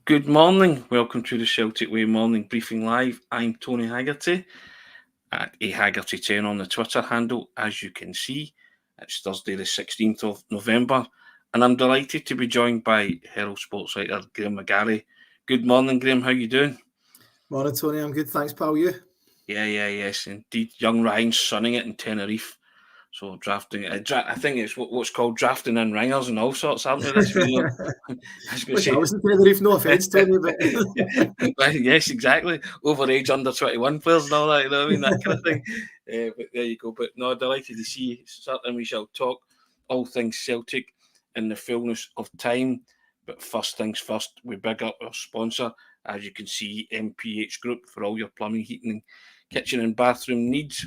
Good morning. Welcome to the Celtic Way Morning Briefing Live. I'm Tony Haggerty at Haggerty10 on the Twitter handle. As you can see, it's Thursday the 16th of November, and I'm delighted to be joined by Herald Sports writer Graeme McGarry. Good morning, Graeme. How you doing? Morning, Tony. I'm good. Thanks, pal. You? Yes, indeed. Young Ryan's sunning it in Tenerife. So drafting, I think it's what's called drafting in ringers and all sorts, aren't we? This week? I wasn't Tenerife, no offence, Tony, but yes, exactly. Overage under 21 players and all that, you know what I mean? That kind of thing. But there you go. But no, delighted to see you. Certainly we shall talk all things Celtic in the fullness of time. But first things first, we big up our sponsor. As you can see, MPH Group for all your plumbing, heating, kitchen and bathroom needs.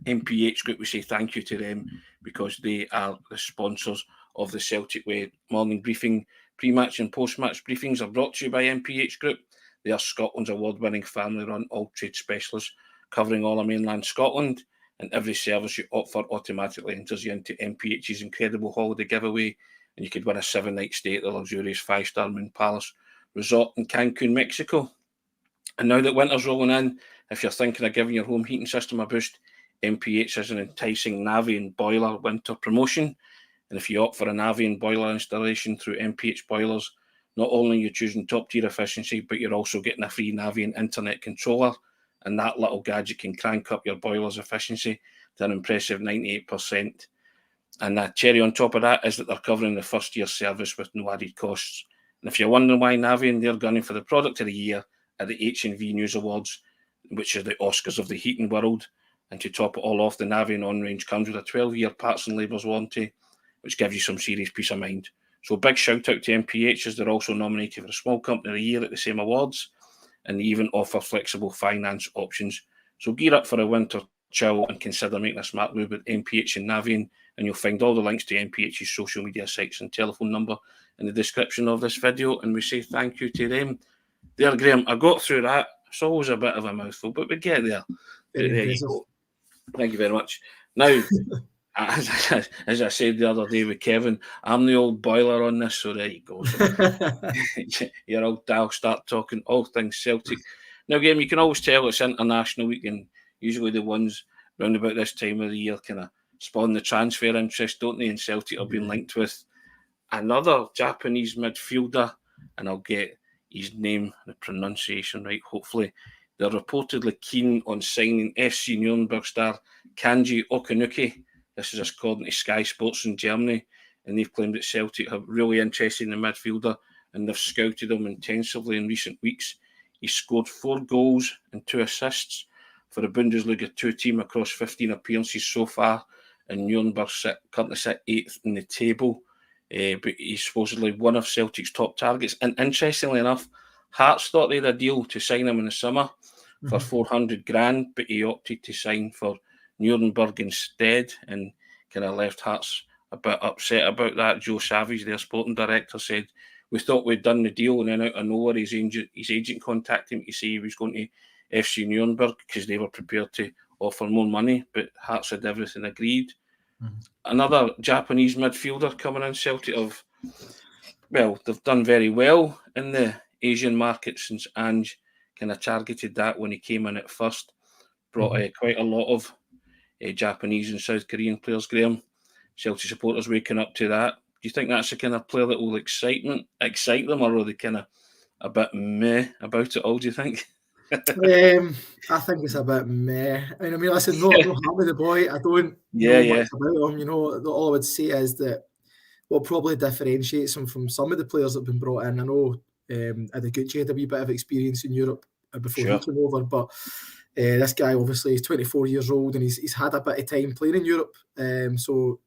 MPH Group, we say thank you to them because they are the sponsors of the Celtic Way morning briefing. Pre-match and post-match briefings are brought to you by MPH Group. They are Scotland's award-winning family-run all-trade specialists covering all of mainland Scotland, and every service you opt for automatically enters you into MPH's incredible holiday giveaway, and you could win a 7-night stay at the luxurious 5-star Moon Palace Resort in Cancun, Mexico. And now that winter's rolling in, if you're thinking of giving your home heating system a boost, MPH has an enticing Navian boiler winter promotion. And if you opt for a Navian boiler installation through MPH Boilers, not only are you choosing top-tier efficiency, but you're also getting a free Navian internet controller. And that little gadget can crank up your boiler's efficiency to an impressive 98%. And that cherry on top of that is that they're covering the first year service with no added costs. And if you're wondering why Navian, they're gunning for the product of the year at the H&V News Awards, which is the Oscars of the heating world. And to top it all off, the Navian on-range comes with a 12-year parts and labours warranty, which gives you some serious peace of mind. So big shout out to MPH as they're also nominated for the Small Company of the Year at the same awards, and they even offer flexible finance options. So gear up for a winter chill and consider making a smart move with MPH and Navian, and you'll find all the links to MPH's social media sites and telephone number in the description of this video, and we say thank you to them. There, Graeme, I got through that. It's always a bit of a mouthful, but we get there. There you go. Thank you very much. Now, as I said the other day with Kevin, I'm the old boiler on this, so there you go. So your old dial start talking all things Celtic. Now, Graeme, you can always tell it's international week, and usually the ones round about this time of the year kind of spawn the transfer interest, don't they? And Celtic have been linked with another Japanese midfielder, and I'll get his name, the pronunciation right, hopefully. They're reportedly keen on signing FC Nuremberg star Kanji Okunuki. This is according to Sky Sports in Germany, and they've claimed that Celtic have really interested in the midfielder, and they've scouted him intensively in recent weeks. He scored 4 goals and 2 assists for the Bundesliga 2 team across 15 appearances so far, and Nuremberg currently sit 8th in the table. But he's supposedly one of Celtic's top targets. And interestingly enough, Hearts thought they had a deal to sign him in the summer for 400 grand, but he opted to sign for Nuremberg instead, and kind of left Hearts a bit upset about that. Joe Savage, their sporting director, said, "We thought we'd done the deal, and then out of nowhere his agent contacted him to say he was going to FC Nuremberg because they were prepared to offer more money, but Hearts had everything agreed." Another Japanese midfielder coming in, Celtic they've done very well in the Asian market since Ange kind of targeted that when he came in at first. Brought quite a lot of Japanese and South Korean players, Graeme. Celtic supporters waking up to that. Do you think that's the kind of player that will excite them, or are they kind of a bit meh about it all, do you think? I think it's a bit meh. I mean, listen, no harm with the boy. I don't know much about him. You know, all I would say is that what probably differentiates him from some of the players that have been brought in. I know Haggerty had a wee bit of experience in Europe before he came over, but this guy obviously is 24 years old and he's had a bit of time playing in Europe. So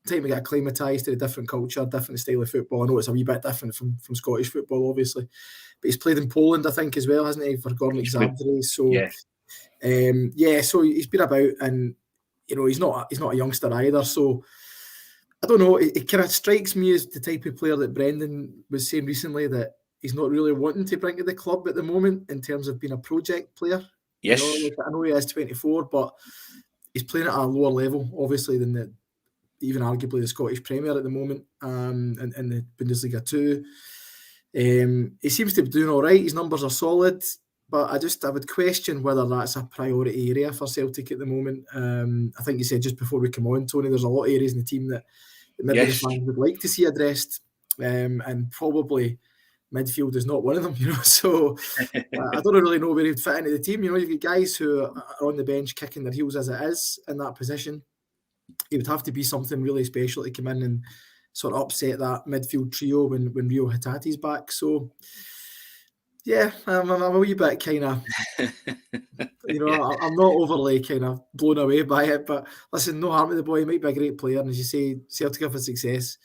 time to get acclimatised to a different culture, different style of football. I know it's a wee bit different from Scottish football, obviously. But he's played in Poland, I think, as well, hasn't he, for Gornik Zabrze? So, so he's been about, and you know, he's not a youngster either. So I don't know. It kind of strikes me as the type of player that Brendan was saying recently that he's not really wanting to bring to the club at the moment in terms of being a project player. Yes, you know, I know he is 24, but he's playing at a lower level, obviously, than even arguably the Scottish Premier at the moment, and the Bundesliga 2. He seems to be doing all right. His numbers are solid, but I would question whether that's a priority area for Celtic at the moment. I think you said just before we come on, Tony, there's a lot of areas in the team that maybe the fans would like to see addressed, and probably midfield is not one of them, So I don't really know where he'd fit into the team. You've got guys who are on the bench kicking their heels as it is in that position. It would have to be something really special to come in and sort of upset that midfield trio when Rio Hatate's back. So, yeah, I'm a wee bit kind of, I'm not overly kind of blown away by it. But listen, no harm to the boy. He might be a great player. And as you say, Celtic have had success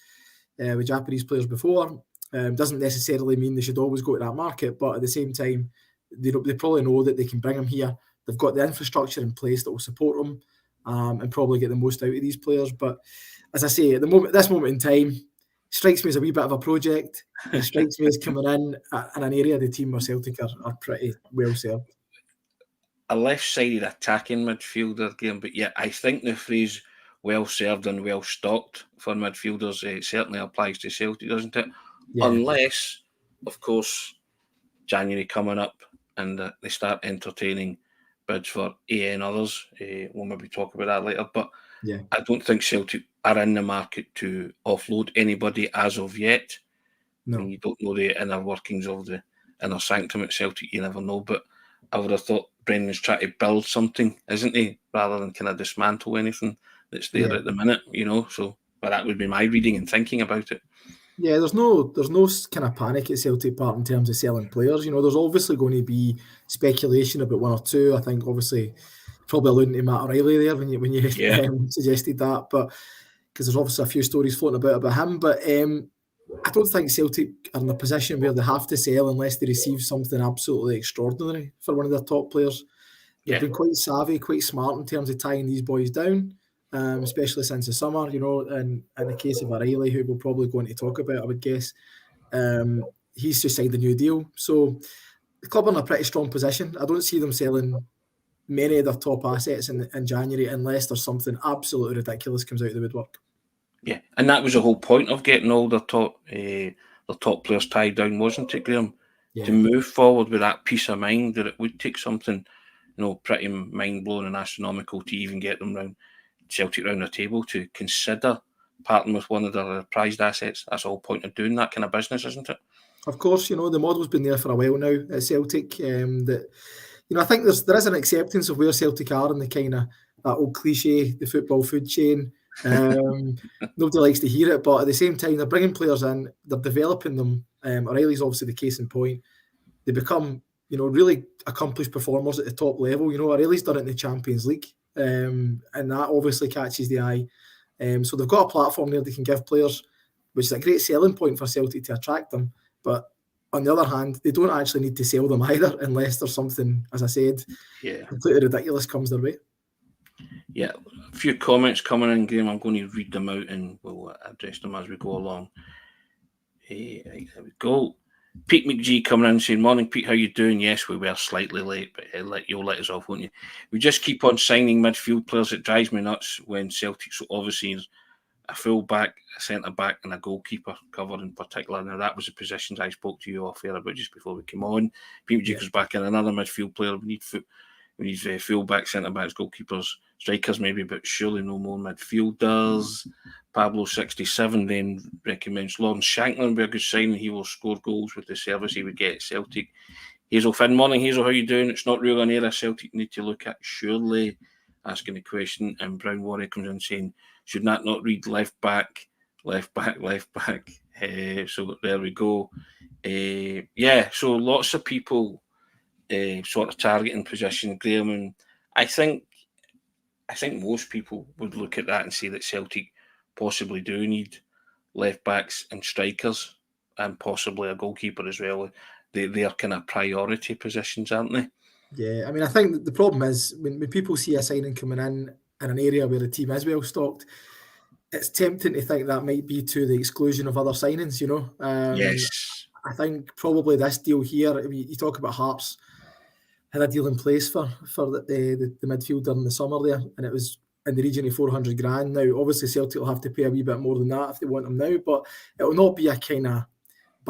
with Japanese players before. Doesn't necessarily mean they should always go to that market. But at the same time, they probably know that they can bring him here. They've got the infrastructure in place that will support them and probably get the most out of these players. But as I say, at this moment in time, strikes me as a wee bit of a project. It strikes me as coming in an area of the team where Celtic are pretty well served. A left-sided attacking midfielder game, but yeah, I think the phrase well served and well stocked for midfielders certainly applies to Celtic, doesn't it? Yeah. Unless, of course, January coming up and they start entertaining bids for and others. We'll maybe talk about that later, but yeah, I don't think Celtic are in the market to offload anybody as of yet. No. I mean, you don't know the inner workings of the inner sanctum at Celtic, you never know, but I would have thought Brendan's trying to build something, isn't he, rather than kind of dismantle anything that's there at the minute, so, but that would be my reading and thinking about it. Yeah, there's no kind of panic at Celtic Park in terms of selling players. There's obviously going to be speculation about one or two. I think obviously probably alluding to Matt O'Reilly there when you suggested that, but because there's obviously a few stories floating about him. But I don't think Celtic are in a position where they have to sell unless they receive something absolutely extraordinary for one of their top players. They've been quite savvy, quite smart in terms of tying these boys down. Especially since the summer, and in the case of O'Reilly, who we're probably going to talk about, I would guess, he's just signed a new deal. So the club are in a pretty strong position. I don't see them selling many of their top assets in January unless there's something absolutely ridiculous comes out of the woodwork. Yeah, and that was the whole point of getting all their top players tied down, wasn't it, Graeme? Yeah. To move forward with that peace of mind that it would take something, pretty mind-blowing and astronomical to even get them round Celtic round the table to consider parting with one of their prized assets. That's the whole point of doing that kind of business, isn't it? Of course, the model's been there for a while now at Celtic. That I think there is an acceptance of where Celtic are in the kind of that old cliche, the football food chain. Nobody likes to hear it, but at the same time, they're bringing players in, they're developing them. O'Reilly's obviously the case in point. They become, really accomplished performers at the top level. O'Reilly's done it in the Champions League. And that obviously catches the eye. So they've got a platform there they can give players, which is a great selling point for Celtic to attract them. But on the other hand, they don't actually need to sell them either unless there's something, as I said, completely ridiculous comes their way. Yeah, a few comments coming in, Graeme. I'm going to read them out and we'll address them as we go along. There we go. Pete McGee coming in saying, "Morning, Pete, how you doing?" Yes, we were slightly late, but you'll let us off, won't you? We just keep on signing midfield players. It drives me nuts when Celtic so obviously is a full-back, a centre-back and a goalkeeper covered in particular. Now, that was the positions I spoke to you off air about just before we came on. Pete McGee goes back in, another midfield player. We need full-back, centre-backs, goalkeepers, strikers maybe, but surely no more midfielders. Pablo 67 then recommends Lawrence Shankland be a good signing. He will score goals with the service he would get at Celtic. Hazel Finn, morning Hazel, how you doing? It's not really an area Celtic need to look at, surely, asking the question. And Brown Warrior comes in saying, should that not read left back? So there we go. So lots of people sort of targeting position, Graeme, and I think most people would look at that and say that Celtic possibly do need left backs and strikers and possibly a goalkeeper as well. They're kind of priority positions, aren't they? Yeah, I mean, I think the problem is when people see a signing coming in an area where the team is well stocked, it's tempting to think that might be to the exclusion of other signings, Yes. I think probably this deal here, I mean, you talk about Hearts, had a deal in place for the midfielder in the summer there, and it was in the region of 400 grand. Now, obviously, Celtic will have to pay a wee bit more than that if they want him now, but it will not be a kind of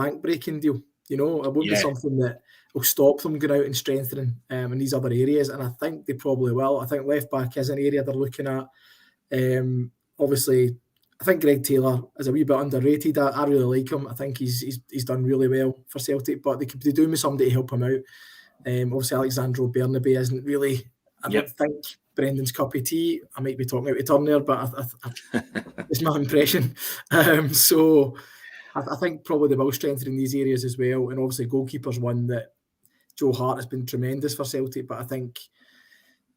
bank-breaking deal. You know, it won't be something that will stop them going out and strengthening in these other areas. And I think they probably will. I think left-back is an area they're looking at. Obviously, I think Greg Taylor is a wee bit underrated. I really like him. I think he's done really well for Celtic, but they could be doing with somebody to help him out. Obviously, Alexandro Bernabe isn't really, I don't think, Brendan's cup of tea. I might be talking out of turn there, but it's my impression. So I think probably they will strengthen in these areas as well. And obviously, goalkeeper's one that Joe Hart has been tremendous for Celtic, but I think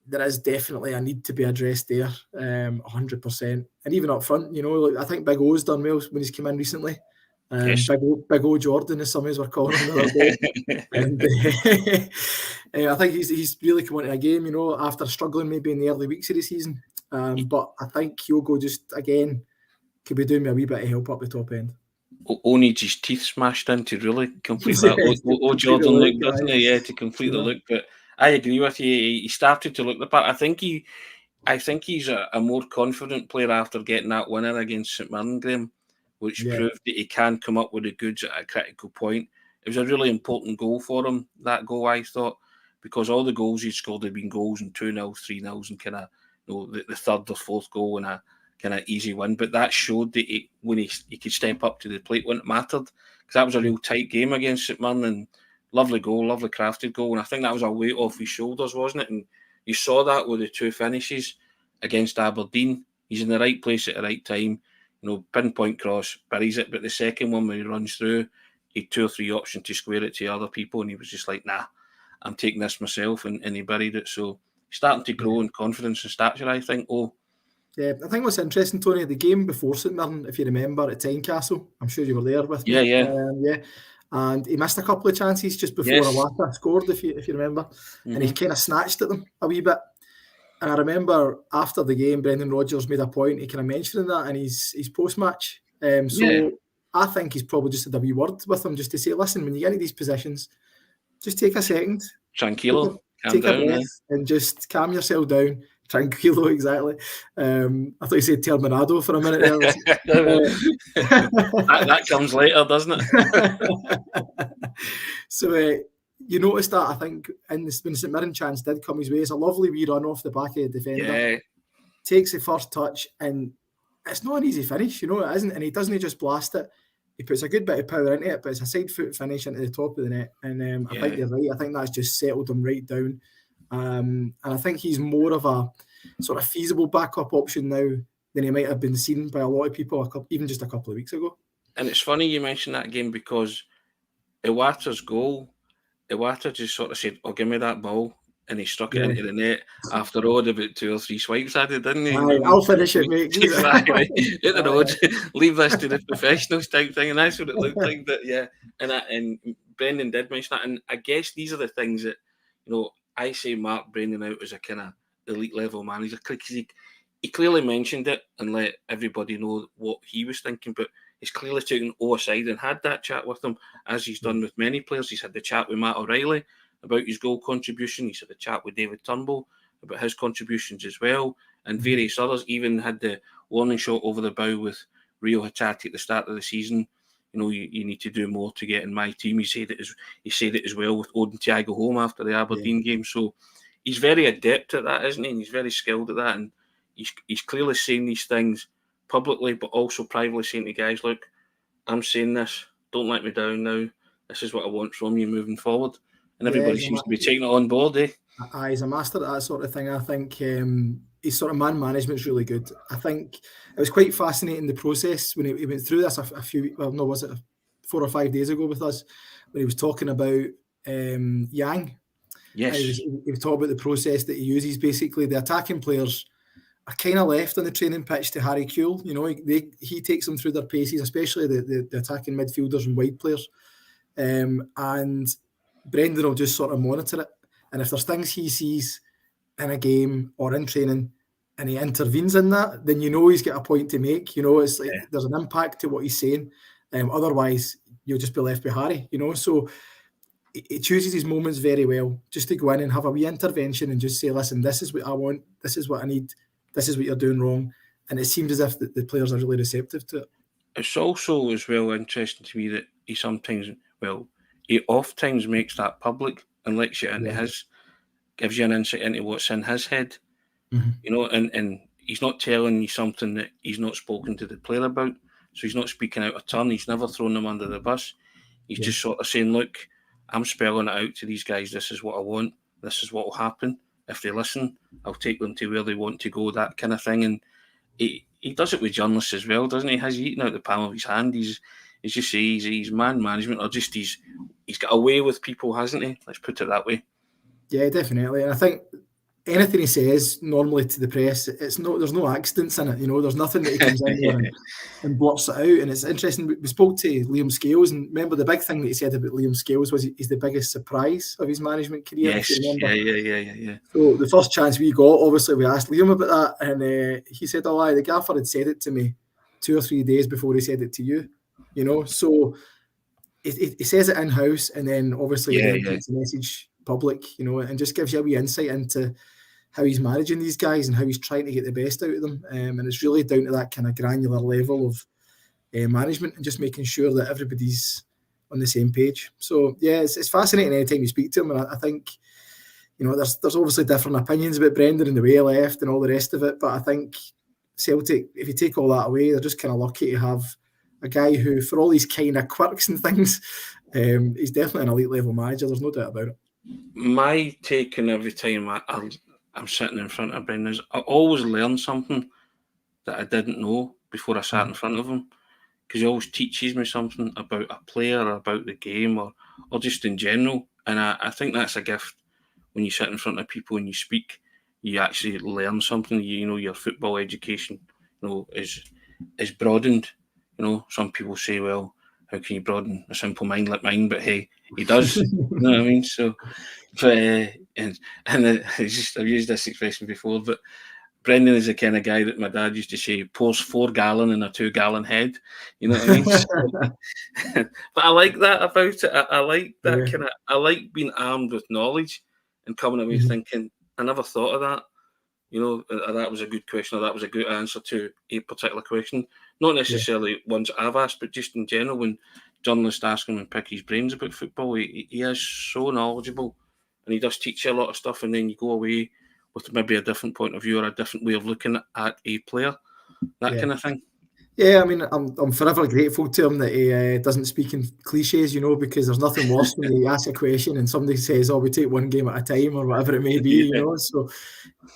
there is definitely a need to be addressed there, 100%. And even up front, you know, like, I think Big O's done well when he's come in recently. Big O Jordan, as some of us were calling him the other day. And I think he's really come into a game, you know, after struggling maybe in the early weeks of the season. But I think Kyogo just, again, could be doing me a wee bit of help up the top end. O needs his teeth smashed in to really complete that O Jordan look, doesn't he? Yeah, to complete the look. But I agree with you. He started to look the part. I think he's a more confident player after getting that winner against St Mirren, Graeme, which proved that he can come up with the goods at a critical point. It was a really important goal for him, that goal, I thought, because all the goals he scored had been goals and 2-0, 3-0, and kind of, you know, the third or fourth goal and a kind of easy win. But that showed that when he could step up to the plate when it mattered, because that was a real tight game against St Mirren, and lovely goal, lovely crafted goal. And I think that was a weight off his shoulders, wasn't it? And you saw that with the two finishes against Aberdeen. He's in the right place at the right time. You know, pinpoint cross, buries it. But the second one, when he runs through, he had 2 or 3 options to square it to other people, and he was just like, nah, I'm taking this myself, and he buried it. So he's starting to grow in confidence and stature, I think. Yeah, I think what's interesting, Tony, the game before St Mirren, if you remember, at Tynecastle, I'm sure you were there with me. Yeah. And he missed a couple of chances just before Awaka scored, if you remember. And he kind of snatched at them a wee bit. And I remember after the game, Brendan Rodgers made a point, he kind of mentioning that in his post-match. So I think he's probably just had a wee word with him just to say, listen, when you get into these positions, just take a second. Tranquilo. Take a breath and just calm yourself down. Tranquilo, exactly. I thought you said Terminado for a minute there. that comes later, doesn't it? So you noticed that, I think, when the St Mirren chance did come his way, it's a lovely wee run off the back of the defender. Yeah. Takes the first touch, and it's not an easy finish, you know, it isn't. And he doesn't just blast it. He puts a good bit of power into it, but it's a side foot finish into the top of the net. And I think you're right. I think that's just settled him right down. And I think he's more of a sort of feasible backup option now than he might have been seen by a lot of people even just a couple of weeks ago. And it's funny you mentioned that game, because Iwata's goal, Iwata just sort of said, "Oh, give me that ball," and he struck it into the net after all about 2 or 3 swipes at it, didn't he? I'll finish it, mate. Exactly. Hit the road, leave this to the professionals type thing, and that's what it looked like. But yeah, and Brendan did mention that, and I guess these are the things that, you know, I say mark Brendan out as a kind of elite level manager, because he clearly mentioned it and let everybody know what he was thinking, but he's clearly taken O aside and had that chat with them, as he's done with many players. He's had the chat with Matt O'Reilly about his goal contribution. He's had the chat with David Turnbull about his contributions as well, and various others. Even had the warning shot over the bow with Rio Hatate at the start of the season. You know, you need to do more to get in my team. He said it as well with Odin Thiago home after the Aberdeen game. So he's very adept at that, isn't he? And he's very skilled at that. And he's clearly saying these things publicly, but also privately saying to guys, look, I'm saying this. Don't let me down now. This is what I want from you moving forward. And everybody seems to be taking it on board, eh? He's a master at that sort of thing. I think his sort of man management is really good. I think it was quite fascinating, the process when he went through this a few, 4 or 5 days ago with us, when he was talking about Yang. Yes. He was talking about the process that he uses. Basically, the attacking players are kind of left on the training pitch to Harry Kewell. You know, he takes them through their paces, especially the attacking midfielders and wide players. And Brendan will just sort of monitor it. And if there's things he sees in a game or in training and he intervenes in that, then you know he's got a point to make. You know, it's like there's an impact to what he's saying. Otherwise, you'll just be left with Harry, you know. So he chooses his moments very well, just to go in and have a wee intervention and just say, listen, this is what I want, this is what I need, this is what you're doing wrong. And it seems as if the players are really receptive to it. It's also as well interesting to me that he sometimes, he oft-times makes that public and lets you into gives you an insight into what's in his head, and he's not telling you something that he's not spoken to the player about. So he's not speaking out of turn. He's never thrown them under the bus. He's just sort of saying, look, I'm spelling it out to these guys. This is what I want. This is what will happen. If they listen, I'll take them to where they want to go, that kind of thing. And he does it with journalists as well, doesn't he? Has he eaten out the palm of his hand? He's just he's man management, or just he's got away with people, hasn't he? Let's put it that way. Yeah, definitely. And I think anything he says normally to the press, there's no accidents in it. There's nothing that he comes in there and blurts it out. And it's interesting. We spoke to Liam Scales, and remember the big thing that he said about Liam Scales was he's the biggest surprise of his management career. Yes, yeah. So the first chance we got, obviously, we asked Liam about that, and he said, "Oh, aye, the gaffer had said it to me 2 or 3 days before he said it to you." So he says it in house, and then obviously gets the message public, and just gives you a wee insight into how he's managing these guys and how he's trying to get the best out of them. And it's really down to that kind of granular level of management and just making sure that everybody's on the same page. So, yeah, it's fascinating anytime you speak to him. And I think, there's obviously different opinions about Brendan and the way he left and all the rest of it. But I think Celtic, if you take all that away, they're just kind of lucky to have a guy who, for all these kind of quirks and things, he's definitely an elite level manager. There's no doubt about it. My take on every time I'm sitting in front of Brendan is I always learn something that I didn't know before I sat in front of him, because he always teaches me something about a player or about the game or just in general. And I think that's a gift when you sit in front of people and you speak. You actually learn something. Your football education is broadened. Some people say, well, how can you broaden a simple mind like mine? But hey, he does. You know what I mean? So, but I've used this expression before, but Brendan is the kind of guy that my dad used to say pours 4 gallon in a 2 gallon head. You know what I mean? So, but I like that about it. I like that I like being armed with knowledge and coming away thinking, I never thought of that. That was a good question, or that was a good answer to a particular question. Not necessarily ones I've asked, but just in general, when journalists ask him and pick his brains about football, he is so knowledgeable, and he does teach you a lot of stuff, and then you go away with maybe a different point of view or a different way of looking at a player, that kind of thing. Yeah, I mean, I'm forever grateful to him that he doesn't speak in cliches, because there's nothing worse when you ask a question and somebody says, "Oh, we take one game at a time," or whatever it may be, So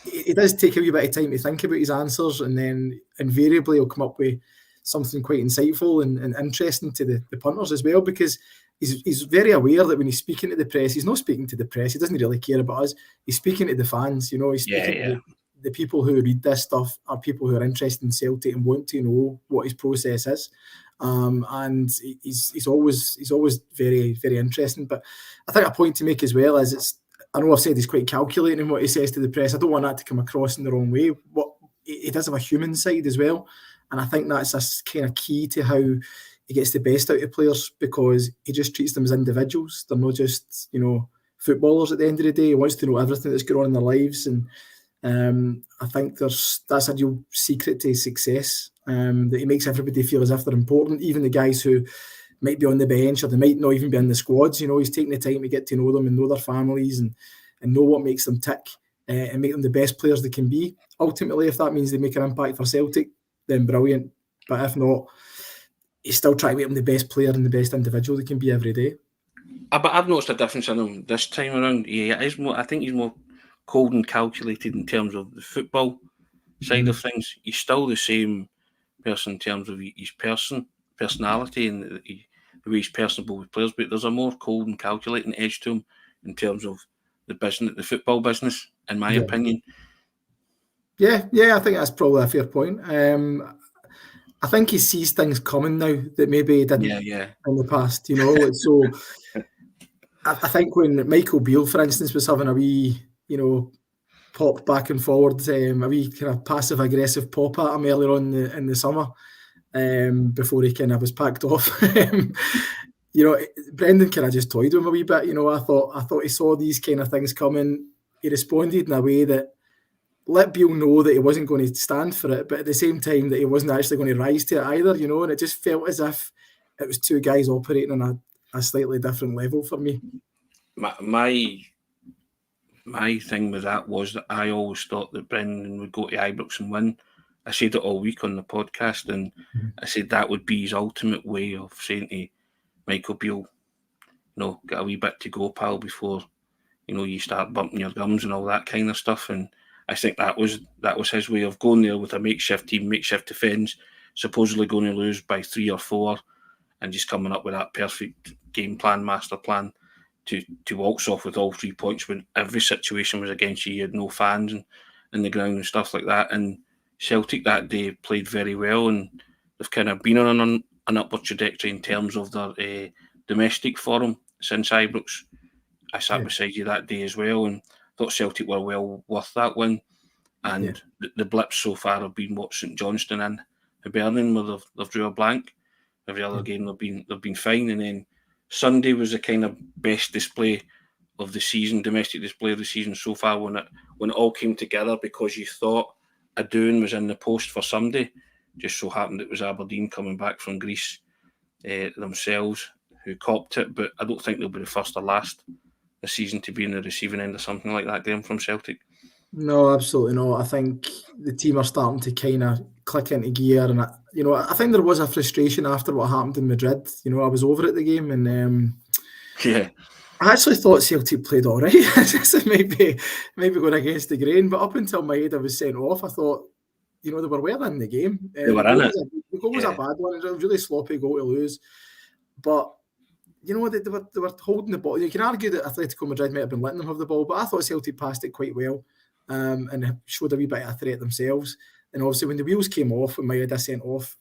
it does take a wee bit of time to think about his answers, and then invariably he'll come up with something quite insightful and interesting to the punters as well, because he's very aware that when he's speaking to the press, he's not speaking to the press. He doesn't really care about us. He's speaking to the fans. He's speaking to the people who read this stuff are people who are interested in Celtic and want to know what his process is. And he's always very, very interesting. But I think a point to make as well is I know I've said he's quite calculating in what he says to the press. I don't want that to come across in the wrong way. He does have a human side as well. And I think that's a kind of key to how he gets the best out of players, because he just treats them as individuals. They're not just, footballers at the end of the day. He wants to know everything that's going on in their lives. And I think that's a real secret to his success, that he makes everybody feel as if they're important, even the guys who might be on the bench or they might not even be in the squads. He's taking the time to get to know them and know their families and know what makes them tick, and make them the best players they can be. Ultimately, if that means they make an impact for Celtic, then brilliant. But if not, he's still trying to make them the best player and the best individual they can be every day. But I've noticed a difference in him this time around. Yeah, I think he's more cold and calculated in terms of the football side of things. He's still the same person in terms of his personality and the way he's personable with players, but there's a more cold and calculating edge to him in terms of the football business, in my opinion. Yeah, I think that's probably a fair point. I think he sees things coming now that maybe he didn't in the past, So I think when Michael Beale, for instance, was having a wee, pop back and forward, a wee kind of passive-aggressive pop at him earlier on in the summer, before he kind of was packed off. Brendan kind of just toyed with him a wee bit. I thought he saw these kind of things coming. He responded in a way that let Beale know that he wasn't going to stand for it, but at the same time that he wasn't actually going to rise to it either, and it just felt as if it was two guys operating on a slightly different level for me. My thing with that was that I always thought that Brendan would go to Ibrox and win. I said it all week on the podcast, and I said that would be his ultimate way of saying to Michael Beale, get a wee bit to go, pal, before you start bumping your gums and all that kind of stuff. And I think that was his way of going there with a makeshift team, makeshift defence, supposedly going to lose by 3 or 4, and just coming up with that perfect game plan, master plan to waltz off with all 3 points when every situation was against you. You had no fans in the ground and stuff like that. And Celtic that day played very well, and they've kind of been on an upward trajectory in terms of their domestic form since Ibrox. I sat beside you that day as well, and thought Celtic were well worth that win. And the blips so far have been what St Johnstone and Hibernian, where they've drew a blank. Every other game they've been fine, and then Sunday was the kind of best display of the season, domestic display of the season so far, when it all came together, because you thought a doing was in the post for somebody. Just so happened it was Aberdeen coming back from Greece themselves who copped it, but I don't think they'll be the first or last this season to be in the receiving end of something like that, Graeme, from Celtic. No, absolutely not. I think the team are starting to kind of click into gear, and I think there was a frustration after what happened in Madrid. I was over at the game, and I actually thought Celtic played all right. maybe going against the grain, but up until Maeda was sent off, I thought, they were well in the game. They were in it. The goal was a bad one. It was a really sloppy goal to lose, but they were holding the ball. You can argue that Atletico Madrid might have been letting them have the ball, but I thought Celtic passed it quite well. And showed a wee bit of a threat themselves. And obviously when the wheels came off, when Maeda sent off,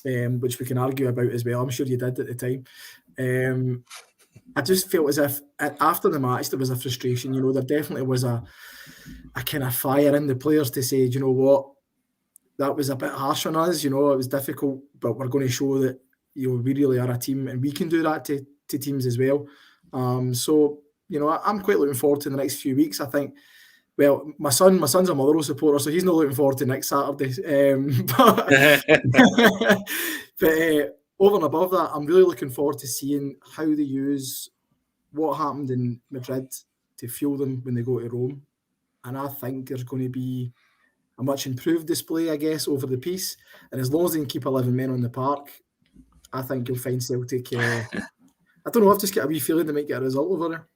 which we can argue about as well, I'm sure you did at the time, I just felt as if after the match there was a frustration. There definitely was a kind of fire in the players to say, you know what, that was a bit harsh on us, it was difficult, but we're going to show that we really are a team and we can do that to teams as well. So I'm quite looking forward to the next few weeks. I think, well, my son's a Motherwell supporter, so he's not looking forward to next Saturday. But over and above that, I'm really looking forward to seeing how they use what happened in Madrid to fuel them when they go to Rome. And I think there's going to be a much improved display, I guess, over the piece. And as long as they can keep 11 men on the park, I think you'll find Celtic. I don't know, I've just got a wee feeling they might get a result over there.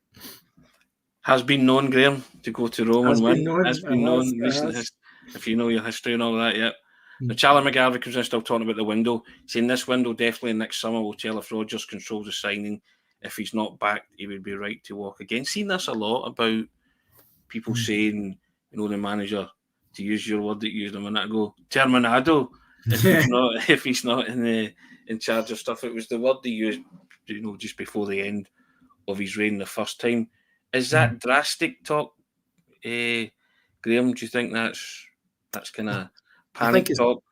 Has been known, Graeme, to go to Rome and win. Has been known. If you know your history and all that, yeah. Now, Charlie McGarvey comes in still talking about the window, saying this window definitely next summer will tell if Rodgers controls the signing. If he's not back, he would be right to walk again. Seen this a lot about people saying, the manager, to use your word that you used a minute ago, terminado. If he's not in charge of stuff. It was the word they used, just before the end of his reign the first time. Is that drastic talk, Graeme? Do you think that's kind of panic talk?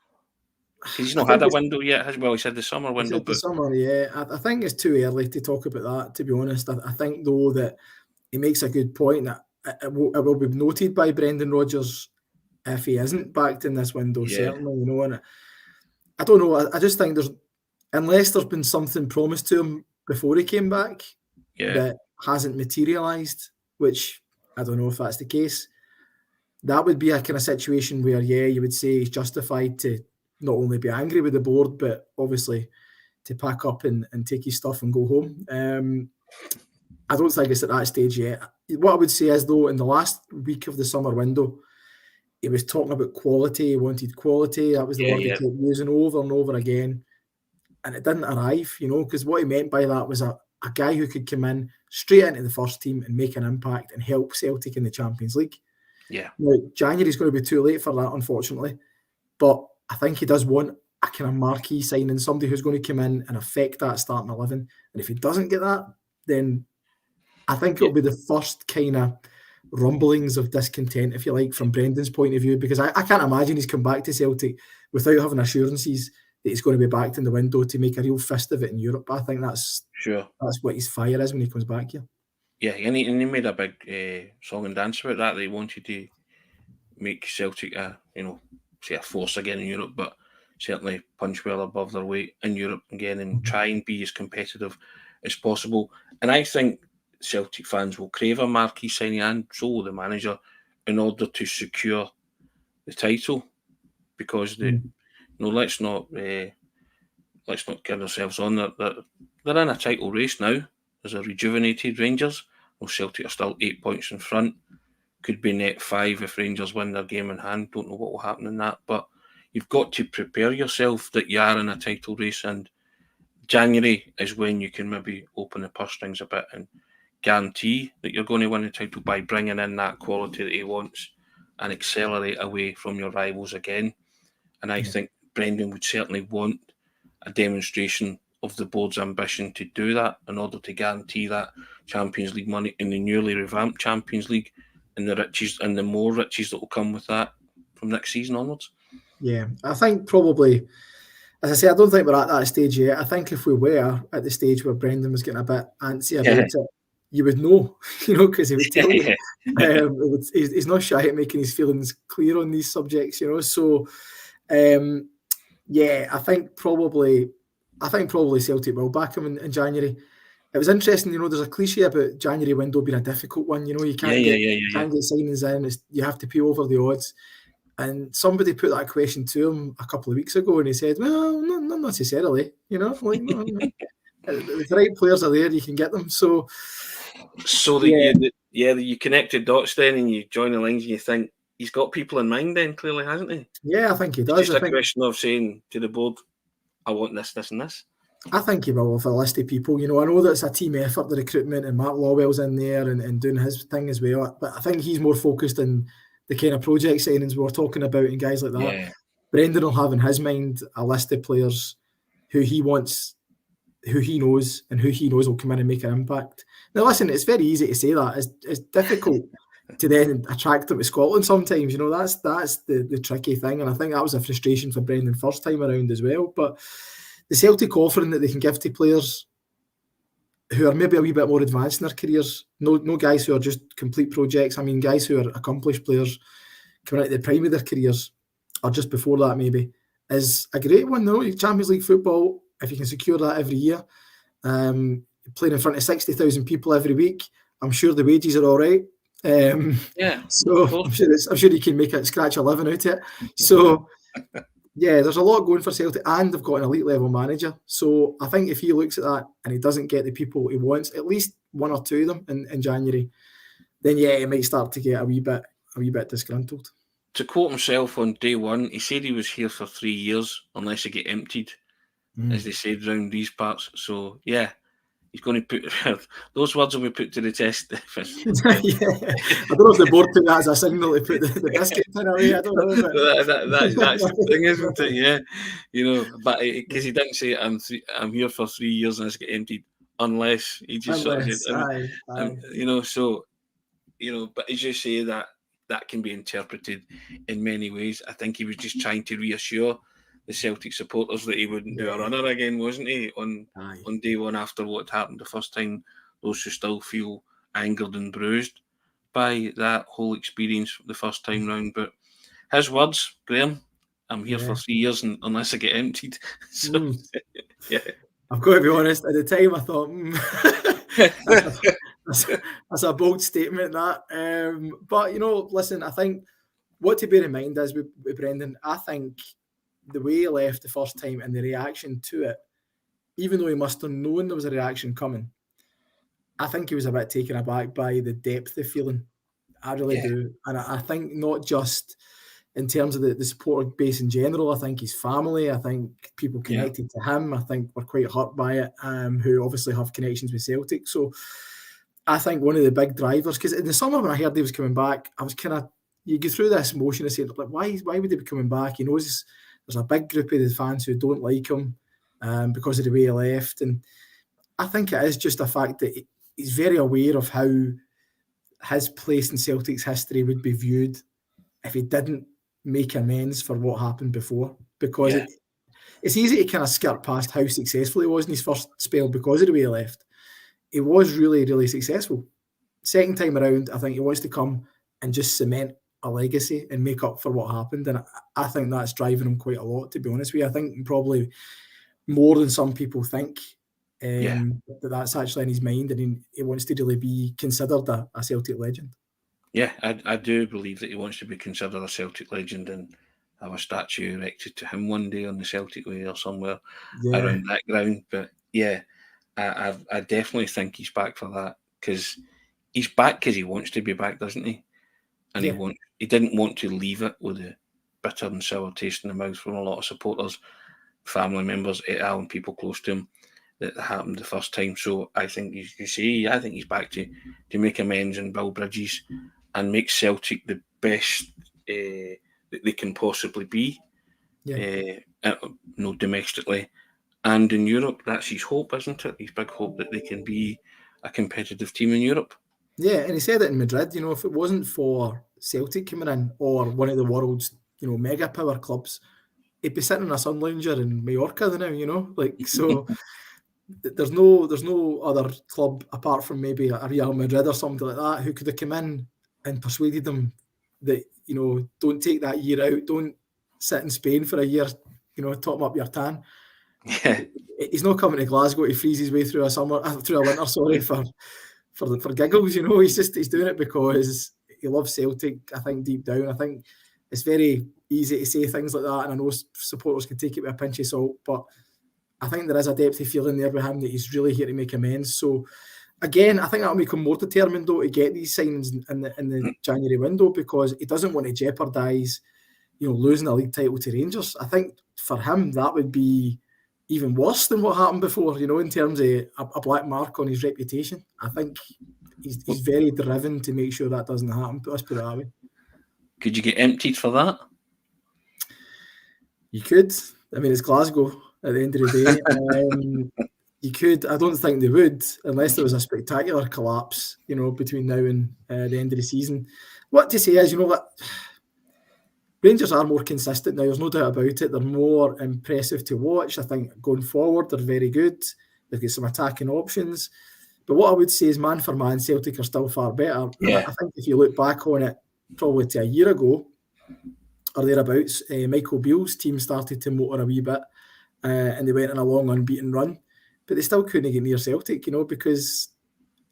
He's not had a window yet, has he? Well, he said the summer window. The summer, yeah. I think it's too early to talk about that, to be honest. I think, though, that he makes a good point that it will be noted by Brendan Rodgers if he isn't backed in this window, certainly, and I don't know. I just think unless there's been something promised to him before he came back that hasn't materialised, which I don't know if that's the case, that would be a kind of situation where, you would say he's justified to not only be angry with the board, but obviously to pack up and take his stuff and go home. I don't think it's at that stage yet. What I would say is, though, in the last week of the summer window, he was talking about quality. He wanted quality. That was the word he kept using over and over again. And it didn't arrive, because what he meant by that was a guy who could come in straight into the first team and make an impact and help Celtic in the Champions League. Yeah. Now, January's going to be too late for that, unfortunately. But I think he does want a kind of marquee signing, somebody who's going to come in and affect that starting 11. And if he doesn't get that, then I think it'll be the first kind of rumblings of discontent, if you like, from Brendan's point of view, because I can't imagine he's come back to Celtic without having assurances that he's going to be backed in the window to make a real fist of it in Europe. I think that's what his fire is when he comes back here. Yeah, and he made a big song and dance about that. They wanted to make Celtic a force again in Europe, but certainly punch well above their weight in Europe again and try and be as competitive as possible. And I think Celtic fans will crave a marquee signing, and so will the manager, in order to secure the title. Because let's not kid ourselves on that they're in a title race now. There's a rejuvenated Rangers. Well, Celtic are still 8 points in front. Could be net 5 if Rangers win their game in hand. Don't know what will happen in that, but you've got to prepare yourself that you are in a title race, and January is when you can maybe open the purse strings a bit and guarantee that you're going to win the title by bringing in that quality that he wants and accelerate away from your rivals again. And I think Brendan would certainly want a demonstration of the board's ambition to do that in order to guarantee that Champions League money in the newly revamped Champions League and the riches and the more riches that will come with that from next season onwards. Yeah, I think probably, as I say, I don't think we're at that stage yet. I think if we were at the stage where Brendan was getting a bit antsy about it, you would know, because he would tell you. He's not shy at making his feelings clear on these subjects, So, I think probably Celtic will back him in January. It was interesting, there's a cliche about January window being a difficult one. You can't get signings in. You have to pay over the odds. And somebody put that question to him a couple of weeks ago, and he said, "Well, not necessarily. If the right players are there, you can get them." So you connect the dots then, and you join the lines, and you think he's got people in mind. Then clearly, hasn't he? Yeah, I think he does. It's just a question of saying to the board, "I want this, this, and this." I think he will with a list of people. I know that it's a team effort, the recruitment, and Mark Lawwell's in there and doing his thing as well. But I think he's more focused on the kind of project signings we were talking about and guys like that. Yeah. Brendan will have in his mind a list of players who he wants, who he knows, and who he knows will come in and make an impact. Now, listen, it's very easy to say that. It's difficult to then attract them to Scotland sometimes. That's the tricky thing. And I think that was a frustration for Brendan first time around as well. But the Celtic offering that they can give to players who are maybe a wee bit more advanced in their careers, no guys who are just complete projects. I mean, guys who are accomplished players coming out at the prime of their careers, or just before that maybe, is a great one. Champions League football, if you can secure that every year, playing in front of 60,000 people every week, I'm sure the wages are all right. So I'm sure you can make it, scratch a living out of it. So yeah, there's a lot going for Celtic, and they've got an elite level manager. So I think if he looks at that and he doesn't get the people he wants, at least one or two of them in January, then he might start to get a wee bit disgruntled. To quote himself on day one, he said he was here for 3 years unless he get emptied, as they said around these parts. So yeah, he's going to put those words will be put to the test. I don't know if the board took that as a signal to put the biscuit tin away. I don't know. That's the thing, isn't it? Yeah, but because he didn't say I'm here for 3 years and I get emptied, unless he just sort of said, So but as you say, that can be interpreted in many ways. I think he was just trying to reassure the Celtic supporters that he wouldn't do a runner again, wasn't he? On day one after what happened the first time, those who still feel angered and bruised by that whole experience the first time round. But his words, Graeme, I'm here for 3 years unless I get emptied. So, I've got to be honest, at the time I thought, that's a bold statement, that. But, listen, I think what to bear in mind is with Brendan, I think the way he left the first time and the reaction to it, even though he must have known there was a reaction coming, I think he was a bit taken aback by the depth of feeling. I really do. And I think not just in terms of the support base in general, I think his family, I think people connected to him, I think were quite hurt by it, who obviously have connections with Celtic. So I think one of the big drivers, because in the summer when I heard he was coming back, I was kind of, you go through this motion of saying, like, why would he be coming back? He knows there's a big group of the fans who don't like him because of the way he left. And I think it is just a fact that he's very aware of how his place in Celtic's history would be viewed if he didn't make amends for what happened before. Because it's easy to kind of skirt past how successful he was in his first spell because of the way he left. He was really, really successful. Second time around, I think he wants to come and just cement a legacy and make up for what happened. And I think that's driving him quite a lot, to be honest with you. I think probably more than some people think that's actually in his mind, and he wants to really be considered a Celtic legend. Yeah, I do believe that he wants to be considered a Celtic legend and have a statue erected to him one day on the Celtic Way or somewhere around that ground. But yeah, I definitely think he's back for that, because he's back because he wants to be back, doesn't he? And he didn't want to leave it with a bitter and sour taste in the mouth from a lot of supporters, family members, and people close to him that happened the first time. So I think I think he's back to make amends and build bridges and make Celtic the best that they can possibly be, domestically and in Europe. That's his hope, isn't it? His big hope that they can be a competitive team in Europe. Yeah, and he said it in Madrid, if it wasn't for Celtic coming in or one of the world's, mega power clubs, he'd be sitting in a sun lounger in Mallorca now, so there's no other club apart from maybe a Real Madrid or something like that who could have come in and persuaded them that, don't take that year out, don't sit in Spain for a year, top up your tan. Yeah. He's not coming to Glasgow to freeze his way through a winter, for giggles, he's doing it because he loves Celtic. I think deep down, I think it's very easy to say things like that, and I know supporters can take it with a pinch of salt, but I think there is a depth of feeling there with him that he's really here to make amends. So again, I think that'll make him more determined though to get these signings in the January window, because he doesn't want to jeopardise, losing a league title to Rangers. I think for him that would be even worse than what happened before, in terms of a black mark on his reputation. I think he's very driven to make sure that doesn't happen. Let's put it that way. Could you get emptied for that? You could. I mean, it's Glasgow at the end of the day. You could. I don't think they would, unless there was a spectacular collapse, between now and the end of the season. What to say is, that Rangers are more consistent now. There's no doubt about it. They're more impressive to watch. I think going forward, they're very good. They've got some attacking options. But what I would say is, man for man, Celtic are still far better. Yeah. I think if you look back on it, probably to a year ago or thereabouts, Michael Beale's team started to motor a wee bit, and they went on a long unbeaten run. But they still couldn't get near Celtic, because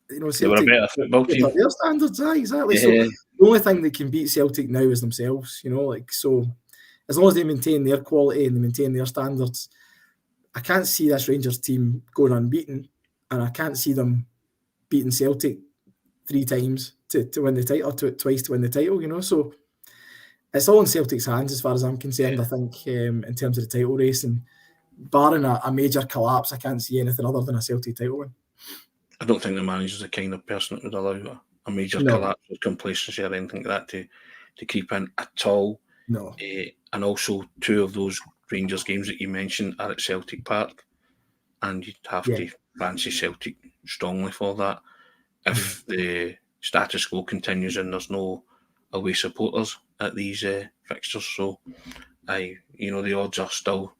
Celtic, they were a better football team. Their standards, exactly. Yeah. So the only thing that can beat Celtic now is themselves, so as long as they maintain their quality and they maintain their standards, I can't see this Rangers team going unbeaten, and I can't see them beating Celtic 3 times to win the title, twice to win the title, so it's all in Celtic's hands as far as I'm concerned. Yeah. I think in terms of the title race, and barring a major collapse, I can't see anything other than a Celtic title win. I don't think the manager's the kind of person that would allow a major collapse or complacency or anything like that to creep in at all. No. And also, 2 of those Rangers games that you mentioned are at Celtic Park, and you'd have to fancy Celtic strongly for that. If the status quo continues and there's no away supporters at these fixtures, so the odds are still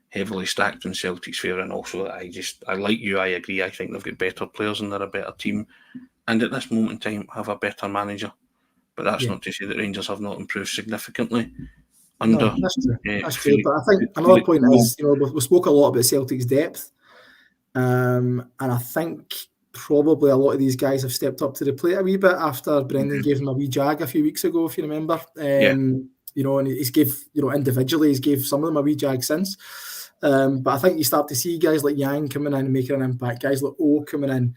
heavily stacked in Celtic's favour. And also, I like you, I agree. I think they've got better players and they're a better team, and at this moment in time have a better manager. But that's not to say that Rangers have not improved significantly under. No, that's true. But I think another point is, we spoke a lot about Celtic's depth, and I think probably a lot of these guys have stepped up to the plate a wee bit after Brendan gave them a wee jag a few weeks ago, if you remember. And he's gave, individually, he's gave some of them a wee jag since. But I think you start to see guys like Yang coming in and making an impact, guys like O coming in,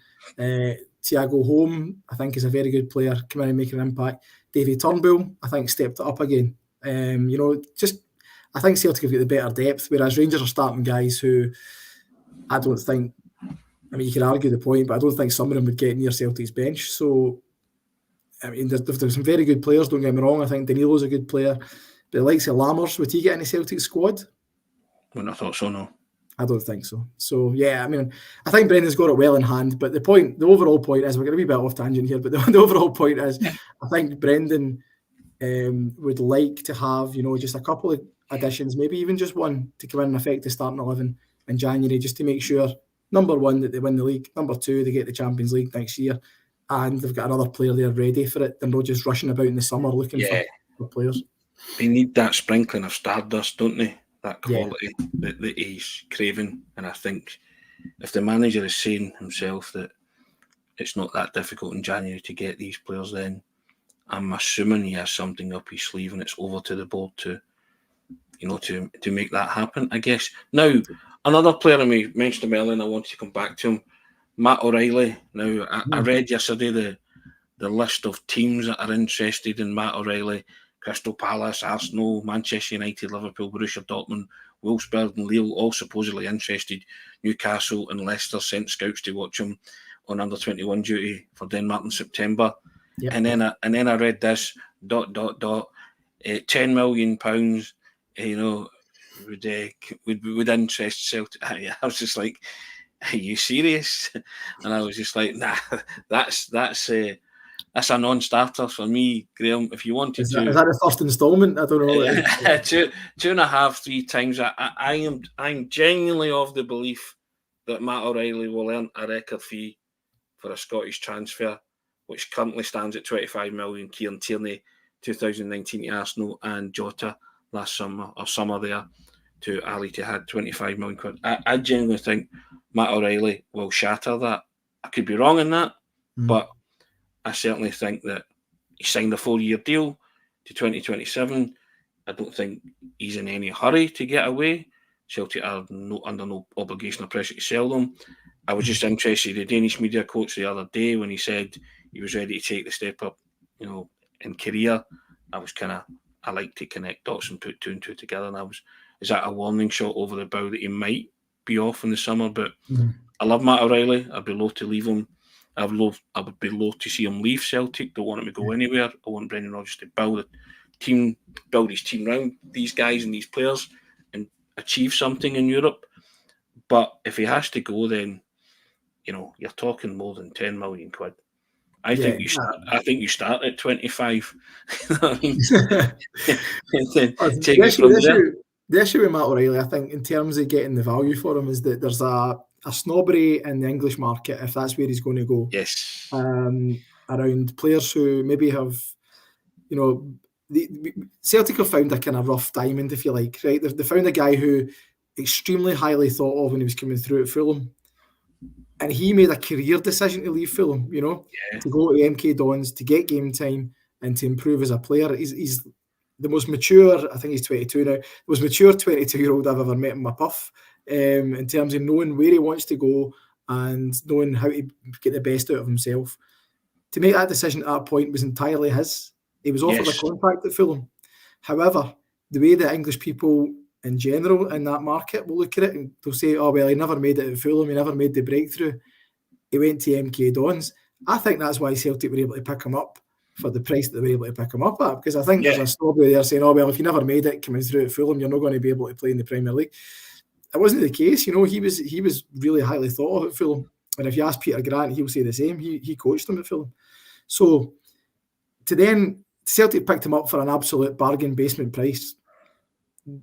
Thiago Holm, I think, is a very good player, coming in and making an impact. Davy Turnbull, I think, stepped it up again. I think Celtic have got the better depth, whereas Rangers are starting guys who I don't think, you can argue the point, but I don't think some of them would get near Celtic's bench. So, there's some very good players, don't get me wrong. I think Danilo's a good player. But the likes of Lammers, would he get in the Celtic squad? Wouldn't have thought so, no. I don't think so. So, yeah, I think Brendan's got it well in hand. But the overall point is, we're going to be a bit off tangent here, but the overall point is, I think Brendan would like to have, just a couple of additions, maybe even just one, to come in and affect the starting 11 in January, just to make sure, number one, that they win the league, number two, they get the Champions League next year, and they've got another player there ready for it. They're not just rushing about in the summer looking for for players. They need that sprinkling of stardust, don't they? That quality that he's craving. And I think if the manager is saying himself that it's not that difficult in January to get these players, then I'm assuming he has something up his sleeve, and it's over to the board to make that happen, I guess. Now, another player, I mentioned him earlier, and I want to come back to him, Matt O'Reilly. Now, I read yesterday the list of teams that are interested in Matt O'Reilly: Crystal Palace, Arsenal, Manchester United, Liverpool, Borussia Dortmund, Wolfsburg and Lille, all supposedly interested. Newcastle and Leicester sent scouts to watch him on under-21 duty for Denmark in September. Yep. And then I read this, ... £10 million, would interest Celtic. I was just like, are you serious? And I was just like, nah, that's a non-starter for me, Graham. If you wanted to, is that the first instalment? I don't know. 2.5, 3 times. I'm genuinely of the belief that Matt O'Reilly will earn a record fee for a Scottish transfer, which currently stands at 25 million. Kieran Tierney, 2019 to Arsenal, and Jota last summer there to Al Ittihad, 25 million quid. I genuinely think Matt O'Reilly will shatter that. I could be wrong in that, but I certainly think that he signed a 4-year deal to 2027. I don't think he's in any hurry to get away. Celtic are under no obligation or pressure to sell them. I was just interested in the Danish media coach the other day when he said he was ready to take the step up, in career. I like to connect dots and put 2 and 2 together. And is that a warning shot over the bow that he might be off in the summer? But I love Matt O'Reilly. I'd be loath to leave him. I would be loath to see him leave Celtic. Don't want him to go anywhere. I want Brendan Rodgers to build his team around these guys and these players and achieve something in Europe. But if he has to go, then you're talking more than 10 million quid. I think you start at 25. The issue with Matt O'Reilly, I think, in terms of getting the value for him, is that there's a snobbery in the English market, if that's where he's going to go. Yes. Around players who maybe have, Celtic have found a kind of rough diamond, if you like, right? They found a guy who extremely highly thought of when he was coming through at Fulham. And he made a career decision to leave Fulham, to go to MK Dons, to get game time and to improve as a player. He's the most mature, I think he's 22 now, the most mature 22-year-old I've ever met in my puff, in terms of knowing where he wants to go and knowing how to get the best out of himself. To make that decision at that point was entirely his. He was offered a contract at Fulham. However, the way that English people in general in that market will look at it and they'll say, oh, well, he never made it at Fulham, he never made the breakthrough, he went to MK Dons. I think that's why Celtic were able to pick him up for the price that they were able to pick him up at, because I think there's a snobbery there saying, oh, well, if you never made it coming through at Fulham, you're not going to be able to play in the Premier League. It wasn't the case. He was really highly thought of at Fulham, and if you ask Peter Grant, he'll say the same. He coached him at Fulham. So Celtic picked him up for an absolute bargain basement price.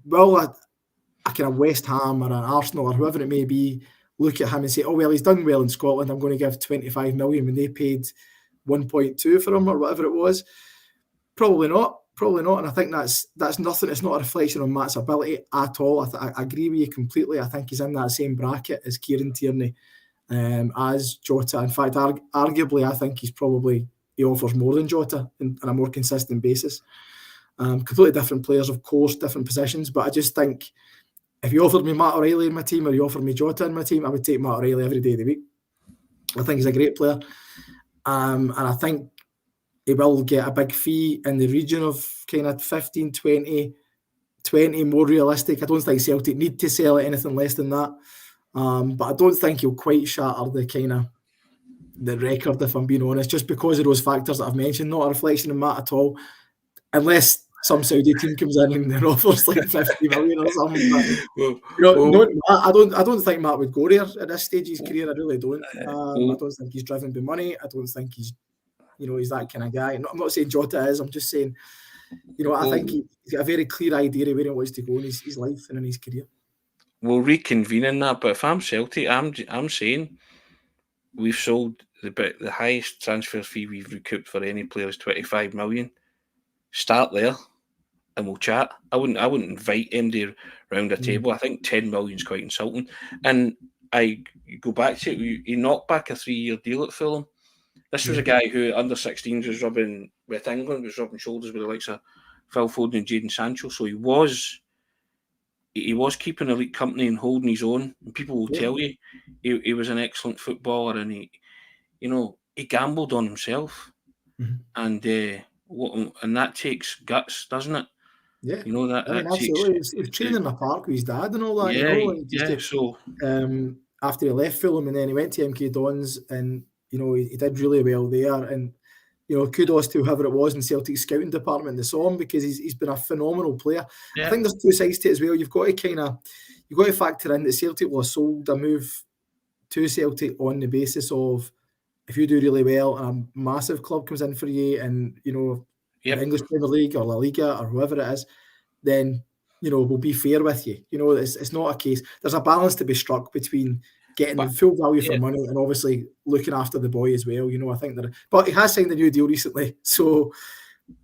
Well, a kind of West Ham or an Arsenal or whoever it may be look at him and say, oh, well, he's done well in Scotland, I'm going to give 25 million when they paid 1.2 for him or whatever it was. Probably not. And I think that's nothing. It's not a reflection on Matt's ability at all. I agree with you completely. I think he's in that same bracket as Kieran Tierney, as Jota. In fact, arguably, I think he offers more than Jota on a more consistent basis. Completely different players, of course, different positions, but I just think if you offered me Matt O'Reilly in my team or you offered me Jota in my team, I would take Matt O'Reilly every day of the week. I think he's a great player, and I think he will get a big fee in the region of kind of 15, 20 more realistic. I don't think Celtic need to sell at anything less than that, but I don't think he'll quite shatter the record, if I'm being honest, just because of those factors that I've mentioned. Not a reflection on Matt at all, unless some Saudi team comes in and offers like 50 million or something. But, I don't think Matt would go there at this stage of his career. I really don't. I don't think he's driven by money. I don't think he's that kind of guy. I'm not saying Jota is. I'm just saying, I think he's got a very clear idea of where he wants to go in his life and in his career. We'll reconvene in that, but if I'm Celtic, I'm saying we've sold the highest transfer fee we've recouped for any player is 25 million. start there and we'll chat. I wouldn't invite MD around a table. I think 10 million is quite insulting. And I go back to it, he knocked back a 3-year deal at Fulham. This was a guy who under 16s was rubbing with England, was rubbing shoulders with the likes of Phil Foden and Jadon Sancho. So he was keeping elite company and holding his own. And people will tell you he was an excellent footballer, and he gambled on himself, and that takes guts, doesn't it? Yeah, that absolutely. He was training in a park with his dad and all that. After he left Fulham and then he went to MK Dons, and he did really well there. And kudos to whoever it was in Celtic's scouting department that saw him, because he's been a phenomenal player. Yeah. I think there's two sides to it as well. You've got to factor in that Celtic will have sold a move to Celtic on the basis of, if you do really well and a massive club comes in for you, and the English Premier League or La Liga or whoever it is, then we'll be fair with you. It's not a case. There's a balance to be struck between getting the full value for money and obviously looking after the boy as well. I think but he has signed a new deal recently, so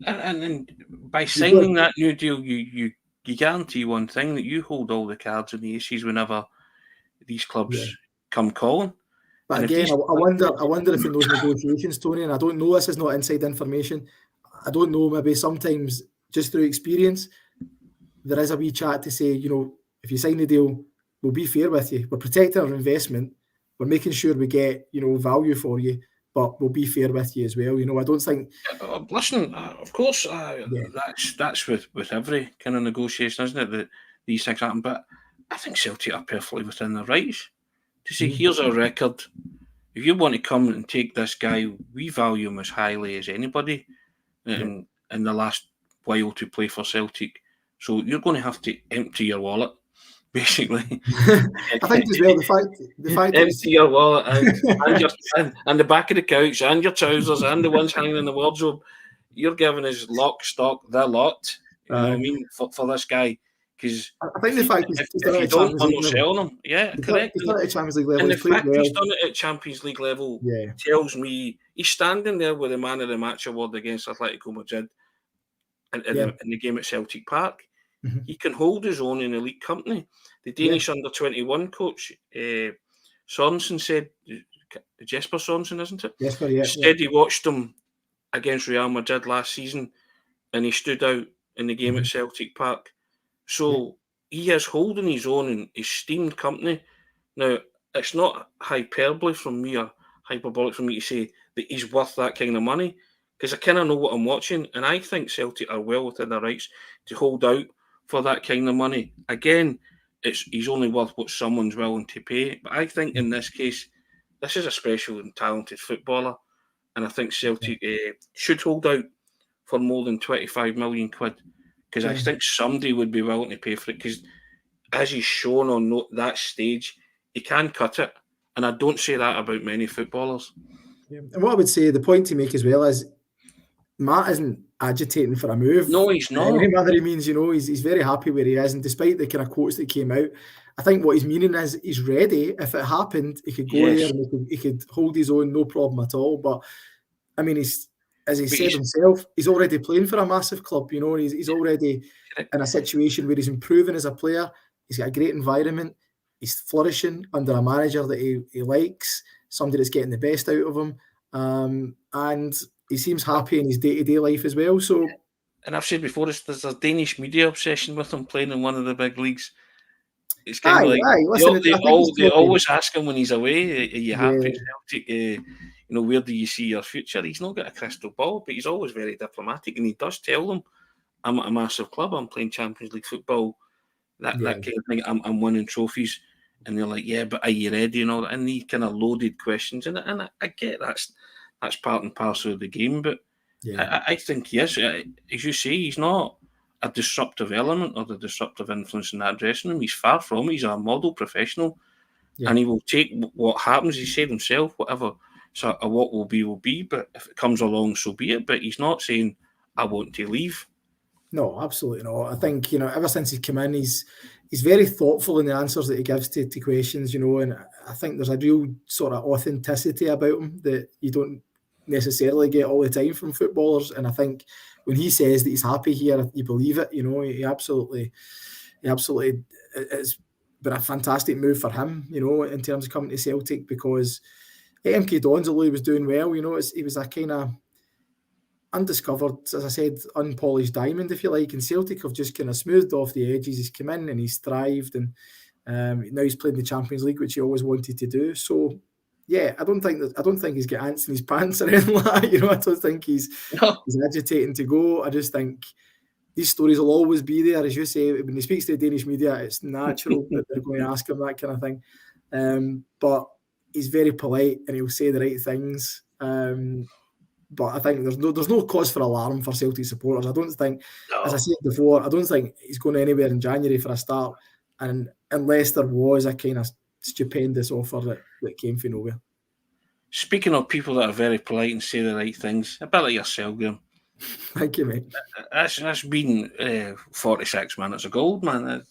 and by signing that new deal, you guarantee one thing, that you hold all the cards and the aces whenever these clubs come calling. But and again, I wonder if in those negotiations, Tony, and I don't know, this is not inside information, I don't know, maybe sometimes just through experience, there is a wee chat to say, if you sign the deal, we'll be fair with you. We're protecting our investment. We're making sure we get, value for you, but we'll be fair with you as well. I don't think... Listen, of course, that's with every kind of negotiation, isn't it, that these things happen. But I think Celtic are perfectly within their rights to say, here's our record. If you want to come and take this guy, we value him as highly as anybody in the last while to play for Celtic. So you're going to have to empty your wallet, basically. I think as well, the fact empty your wallet and the back of the couch and your trousers and the ones hanging in the wardrobe. You're giving us lock, stock, the lot. You know what I mean, for this guy. Because I think the fact if you don't, I'm not selling him. Yeah, correct. He's done it at Champions League level. And the fact he's done it at Champions League level tells me he's standing there with the Man of the Match award against Atletico Madrid in the game at Celtic Park. He can hold his own in elite company. The Danish under-21 coach, Sorensen, said, Jesper Sorensen, isn't it? Jesper, said he watched him against Real Madrid last season and he stood out in the game at Celtic Park. So he is holding his own in esteemed company. Now, it's not hyperbole from me or hyperbolic from me to say that he's worth that kind of money, because I kind of know what I'm watching, and I think Celtic are well within their rights to hold out for that kind of money. Again, he's only worth what someone's willing to pay. But I think in this case, this is a special and talented footballer, and I think Celtic should hold out for more than 25 million quid. Because I think somebody would be willing to pay for it. Because as he's shown on that stage, he can cut it. And I don't say that about many footballers. Yeah. And what I would say, the point to make as well is, Matt isn't agitating for a move. No, he's not. Whether he means, he's very happy where he is. And despite the kind of quotes that came out, I think what he's meaning is he's ready. If it happened, he could go there and he could hold his own, no problem at all. But, I mean, as he said himself, he's already playing for a massive club, he's already in a situation where he's improving as a player. He's got a great environment. He's flourishing under a manager that he likes, somebody that's getting the best out of him. And he seems happy in his day-to-day life as well. So, and I've said before, there's a Danish media obsession with him playing in one of the big leagues. It's kind of like they always ask him when he's away, are you happy at Celtic? Where do you see your future? He's not got a crystal ball, but he's always very diplomatic, and he does tell them, I'm at a massive club, I'm playing Champions League football, that kind of thing, I'm winning trophies. And they're like, but are you ready and all that? And these kind of loaded questions. And I get that's part and parcel of the game, but I think, yes, as you say, he's not a disruptive element or the disruptive influence in that dressing room. He's far from it. He's a model professional, and he will take what happens. He said himself, whatever. So what will be, but if it comes along, so be it. But he's not saying, I want to leave. No, absolutely not. I think, ever since he's come in, he's very thoughtful in the answers that he gives to questions, and I think there's a real sort of authenticity about him that you don't necessarily get all the time from footballers. And I think when he says that he's happy here, you believe it. You know, he absolutely, it's been a fantastic move for him. You know, in terms of coming to Celtic, because at MK Dons, although he was doing well, you know, he was a kind of undiscovered, as I said, unpolished diamond, if you like. And Celtic have just kind of smoothed off the edges. He's come in and he's thrived, and now he's played in the Champions League, which he always wanted to do. So, yeah, I don't think he's got ants in his pants or anything like that. You know, I don't think he's agitating to go. I just think these stories will always be there, as you say. When he speaks to the Danish media, it's natural that they're going to ask him that kind of thing. But he's very polite and he'll say the right things. But I think there's no cause for alarm for Celtic supporters. I don't think, as I said before, I don't think he's going anywhere in January for a start. And unless there was a kind of stupendous offer that came from nowhere. Speaking of people that are very polite and say the right things, a bit like yourself, Graeme. Thank you, mate. That's been 46 minutes of gold, man. I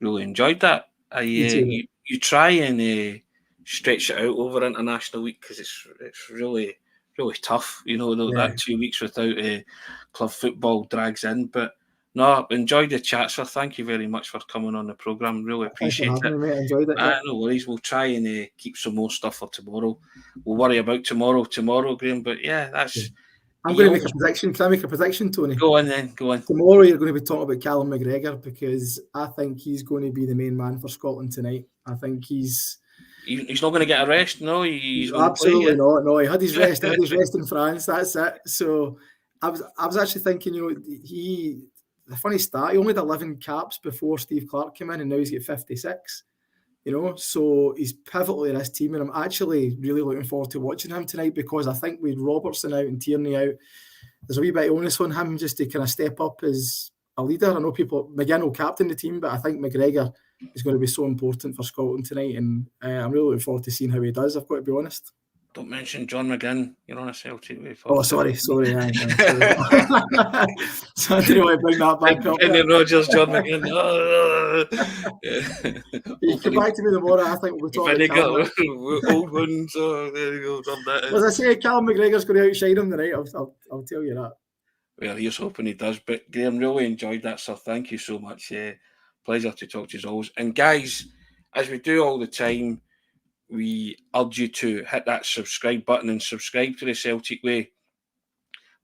really enjoyed that. You try and stretch it out over international week because it's really tough, you know. That 2 weeks without club football drags in. But no, enjoyed the chat, sir. Thank you very much for coming on the programme. Really appreciate it. Me, enjoyed it. No worries. We'll try and keep some more stuff for tomorrow. We'll worry about tomorrow, Graeme. But yeah, that's. I'm going to make a prediction. Can I make a prediction, Tony? Go on then. Go on. Tomorrow you're going to be talking about Callum McGregor, because I think he's going to be the main man for Scotland tonight. I think he's not going to get a rest. No, he's absolutely not. No, he had his rest. In France. That's it. So I was actually thinking, you know, the funny stat, he only had 11 caps before Steve Clarke came in, and now he's got 56. You know, so he's pivotal in this team, and I'm actually really looking forward to watching him tonight, because I think with Robertson out and Tierney out, there's a wee bit of onus on him just to kind of step up as a leader. I know McGinn will captain the team, but I think McGregor is going to be so important for Scotland tonight, and I'm really looking forward to seeing how he does, I've got to be honest. Don't mention John McGinn. You're on a Celtic way. Oh, sorry. So I didn't want to bring that back up. Kenny Rogers, John McGinn. You come back to me tomorrow. I think we'll be talking about old ones. Oh, there you go. Done that. As I say, Callum McGregor's going to outshine him tonight. I'll tell you that. Well, here's hoping he does. But Graeme, really enjoyed that, sir. Thank you so much. Pleasure to talk to you as always. And guys, as we do all the time, we urge you to hit that subscribe button and subscribe to the Celtic Way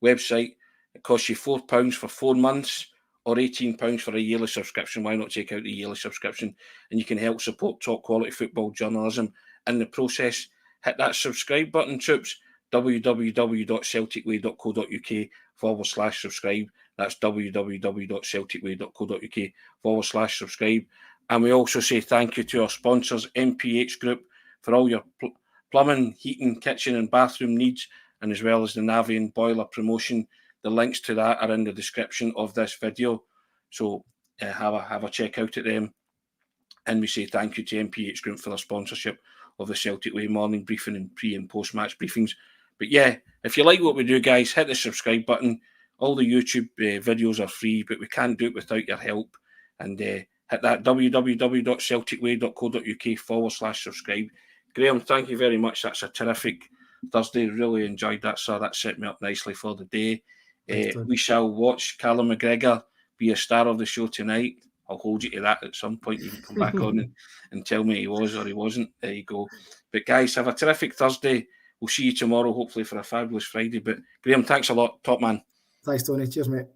website. It costs you £4 for 4 months or £18 for a yearly subscription. Why not take out the yearly subscription? And you can help support top quality football journalism in the process. Hit that subscribe button, troops. www.celticway.co.uk/subscribe. That's www.celticway.co.uk/subscribe. And we also say thank you to our sponsors, MPH Group, for all your plumbing, heating, kitchen and bathroom needs, and as well as the Navian boiler promotion. The links to that are in the description of this video. So have a check out at them. And we say thank you to MPH Group for their sponsorship of the Celtic Way morning briefing and pre and post match briefings. But yeah, if you like what we do, guys, hit the subscribe button. All the YouTube videos are free, but we can't do it without your help. And hit that www.celticway.co.uk/subscribe. Graeme, thank you very much. That's a terrific Thursday. Really enjoyed that, sir. That set me up nicely for the day. We shall watch Callum McGregor be a star of the show tonight. I'll hold you to that at some point. You can come back on and tell me he was or he wasn't. There you go. But guys, have a terrific Thursday. We'll see you tomorrow, hopefully for a fabulous Friday. But Graeme, thanks a lot. Top man. Thanks, Tony. Cheers, mate.